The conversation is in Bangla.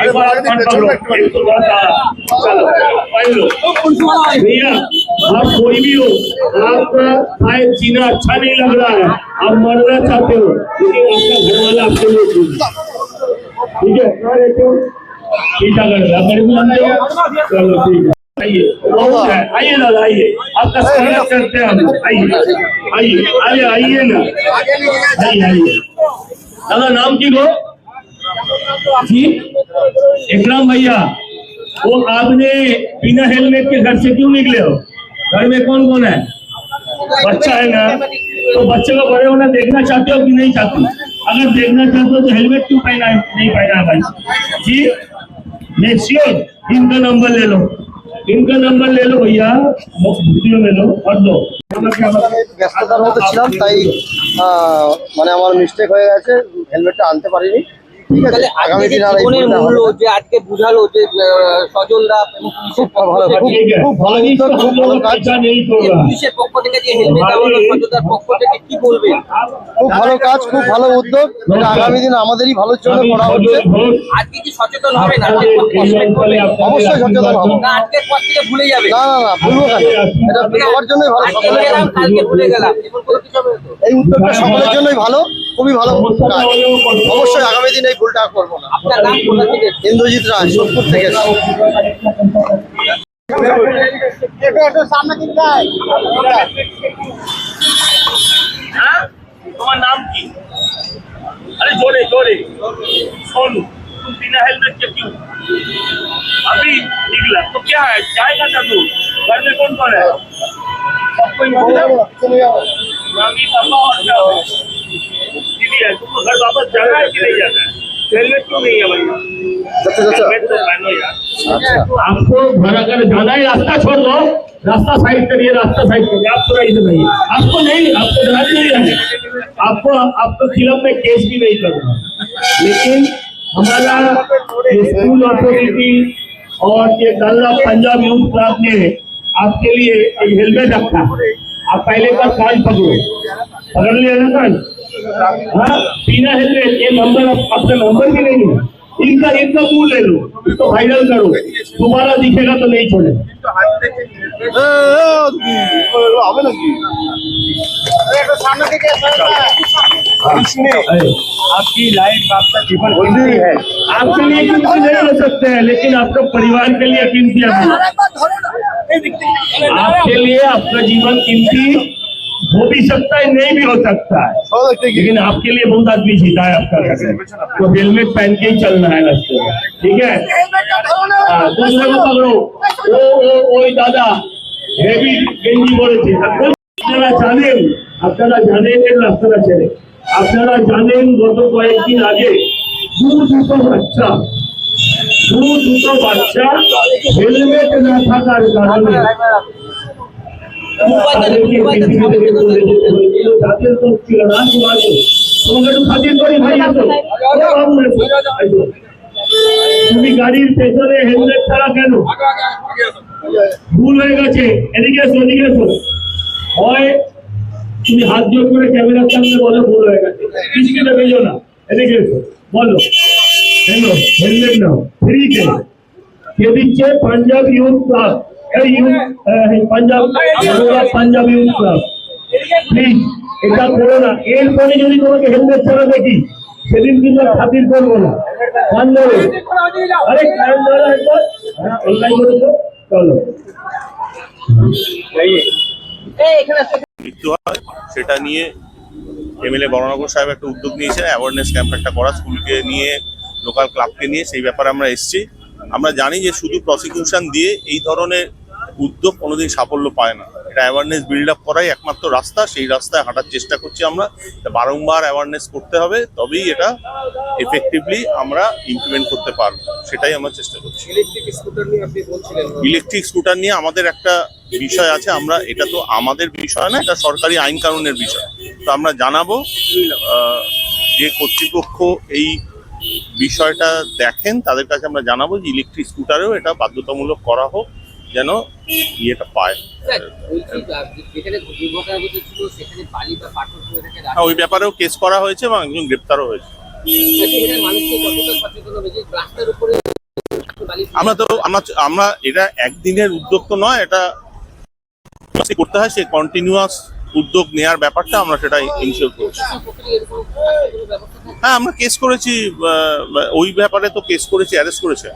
एक बार आप कान पकड़ो, एक तो थोड़ा सा चलो पहन लो भैया। आप कोई भी हो, आपका शायद जीना अच्छा नहीं लग रहा है, आप मरना चाहते हो, लेकिन आपका घर वाला आपके लिए ठीक है। क्या रहते हो चलो ठीक है, आइए आइए दादा आइए, आपका स्वागत करते हैं हम। आइए आइए आइए आइए ना, आइए आइए दादा। नाम की गो जी? इकराम भैया, वो आपने बिना हेलमेट के घर से क्यों निकले हो? घर में कौन कौन है? बच्चा है ना, तो बच्चे को बड़े होना देखना चाहते हो कि नहीं चाहते? अगर देखना चाहते हो तो हेलमेट क्यों पहना है? नहीं पहना है भाई जी। नेक्स्ट ईयर इनका नंबर ले लो, इनका नंबर ले लो भैया, वीडियो में लो और दो। ব্যস্ততার মধ্যে ছিলাম তাই মানে আমার মিস্টেক হয়ে গেছে, হেলমেটটা আনতে পারিনি। ঠিক আছে, আগামী দিন আর মূল্য যে আজকে বুঝালো যে সজলদা খুব ভালো, খুব ভালো উদ্যোগ, খুব ভালো কাজ। পুলিশের পক্ষ থেকে যে হেলমেট দেওয়া হলো, সজলদার পক্ষ থেকে কি বলবেন? খুব ভালো কাজ, খুব ভালো উদ্যোগ। এটা আগামী দিন আমাদেরই ভালোর জন্য করা হচ্ছে। আজকে কি সচেতন হবেন? অবশ্যই সচেতন হবো। না আজকের পর থেকে ভুলে যাবে? না না না, ভুলবো কেন? এটা সবার জন্যই ভালো, আজকে গেলাম কালকে ভুলে গেলাম, এমন কোনো কিছু হবে না? এই উদ্যোগটা সকলের জন্যই ভালো, খুবই ভালো কাজ। অবশ্যই আগামী দিন এই ভুলটা করবো না। আপনার নাম কোথা থেকে? ইন্দ্রজিৎ রায়, সোদপুর থেকে। तुम्हारा नाम की? अरे जोड़े जोड़े सोनू, तुम बिना हेलमेट के क्यों अभी निकला? तो क्या है, जाएगा ना तू? घर में कौन कौन है? सबको मम्मी पापा और क्या दीदी है? तुमको घर वापस जाना है कि नहीं जाना है? हेलमेट क्यों नहीं है भैया? हेलमेट तो पहनो यार। आपको घर अगर जाना है रास्ता छोड़ दो, रास्ता साइड करिए, रास्ता साइड करिए, आप थोड़ा इधर रहिए। आपको नहीं, आपको ध्यान नहीं है, आपको खिलाफ में केस भी नहीं करना, लेकिन हमारा स्कूल अथॉरिटी और ये डालना पंजाब यूथ क्लब ने आपके लिए एक हेलमेट रखा। आप पहले का कान पकड़ लिया ना कान? हाँ, बिना हेलमेट ये नंबर, अपना नंबर भी नहीं है, इनका मुंह ले लो, इसको वायरल करो, दोबारा दिखेगा तो नहीं छोड़े। आपकी लाइफ, आपका जीवन कीमती है, आपके लिए कीमती नहीं हो सकते हैं, लेकिन आपका परिवार के लिए कीमती है। आपके लिए आपका जीवन कीमती हो भी सकता है, नहीं भी हो सकता है, लेकिन आपके लिए बहुत आदमी जीता है आपका घर, तो हेलमेट पहन के ही चलना है रास्ते में, ठीक है? दूसरे को पकड़ो। ओ दादा हेवी गेंजी বলেছে, আপনারা জানেন এর রাস্তাটা ছেড়ে, আপনারা জানেন গত কয়েকদিন আগে দুটো বাচ্চা হেলমেট না থাকার কারণে তুমি গাড়ির পেছনে হেলমেট ছাড়া কেন? ভুল হয়ে গেছে, এদিকে এসো, এদিকে এসো। হয় তুমি হাত জোর করে ক্যামেরার সামনে বলো ভুল হয়ে গেছে, কিছুকে ভেজো না, এদিকে এসো বলো হেলমেট নাও ফ্রিতে। কে দিচ্ছে? Punjab youth club, Punjab youth club. Please এটা করো না, এরপরে যদি তোমাকে হেলমেট ছাড়া দেখি সেদিন কিন্তু খাতির করবো না। আরে অনলাইন করে তো চলো। মৃত্যু হয় সেটা নিয়ে এমএলএ বড়নগর সাহেব একটা উদ্যোগ নিয়েছেন, অ্যাওয়ারনেস ক্যাম্প একটা করা, স্কুলকে নিয়ে, লোকাল ক্লাবকে নিয়ে, সেই ব্যাপারে আমরা এসেছি। আমরা জানি যে শুধু প্রসিকিউশন দিয়ে এই ধরনের উদ্যোগ কোনোদিন সাফল্য পায় না, এটা অ্যাওয়ারনেস বিল্ড আপ করাই একমাত্র রাস্তা, সেই রাস্তায় হাঁটার চেষ্টা করছি আমরা। বারংবার অ্যাওয়ারনেস করতে হবে, তবেই এটা এফেক্টিভলি আমরা ইমপ্লিমেন্ট করতে পারবো, সেটাই আমরা চেষ্টা করছি। ইলেকট্রিক স্কুটার নিয়ে আমাদের একটা বিষয় আছে, আমরা এটা তো আমাদের বিষয় না, এটা সরকারি আইন কানুনের বিষয়, তো আমরা জানাবো যে কর্তৃপক্ষ এই বিষয়টা দেখেন তাদের কাছে আমরা জানাবো যে ইলেকট্রিক স্কুটারেও এটা বাধ্যতামূলক করা হোক, যেন ইয়েটা পায়। ওই ব্যাপারেও কেস করা হয়েছে এবং একজন গ্রেপ্তারও হয়েছে। আমরা এটা একদিনের উদ্যোগ তো নয়, এটা করতে হয়, সেই কন্টিনিউয়াস উদ্যোগ নেওয়ার ব্যাপারটা আমরা সেটাই ইনশিওর করছি। হ্যাঁ, আমরা কেস করেছি, ওই ব্যাপারে তো কেস করেছি, অ্যারেস্ট করেছে।